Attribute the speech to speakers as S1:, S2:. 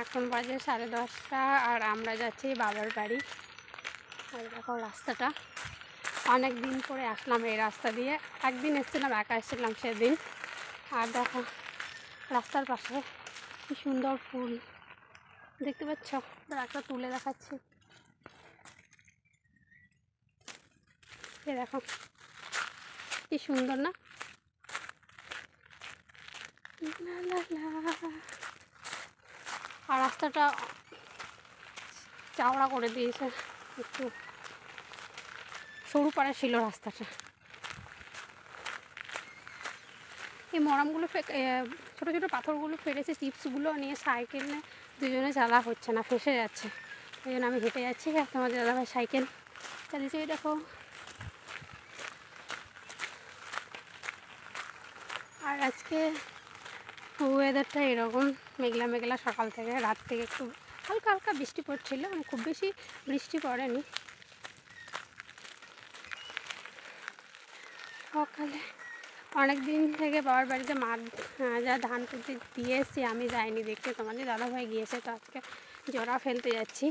S1: এখন বাজে 10:30 আর আমরা যাচ্ছি বাবার বাড়ি। আর দেখো রাস্তাটা, অনেক দিন পরে আসলাম এই রাস্তা দিয়ে। একদিন এসেছিলাম, একা এসেছিলাম সেদিন। আর দেখো রাস্তার পাশে কি সুন্দর ফুল দেখতে পাচ্ছ, একটা তুলে দেখাচ্ছি। এ দেখো কি সুন্দর না? আর রাস্তাটা চওড়া করে দিয়েছে, একটু সরু পাড়া ছিল রাস্তাটা। এই মরামগুলো ছোটো ছোটো পাথরগুলো ফেলেছে, চিপসগুলো নিয়ে সাইকেলে দুজনে চালা হচ্ছে না, ফেসে যাচ্ছে। ওই জন্য আমি হেঁটে যাচ্ছি, আর তোমাদের দাদাভাই সাইকেল চালিয়েছে। ওই দেখো। আর আজকে ওয়েদারটা এরকম মেঘলা মেঘলা, সকাল থেকে রাত থেকে একটু হালকা হালকা বৃষ্টি পড়ছিল, খুব বেশি বৃষ্টি পড়েনি। সকালে অনেক দিন থেকে বাবার বাড়িতে মা যা ধান পুঁতে দিয়ে এসেছি, আমি যাইনি দেখতে, তোমাদের দাদাভাই গিয়েছে, তো আজকে জোড়া ফেলতে যাচ্ছি।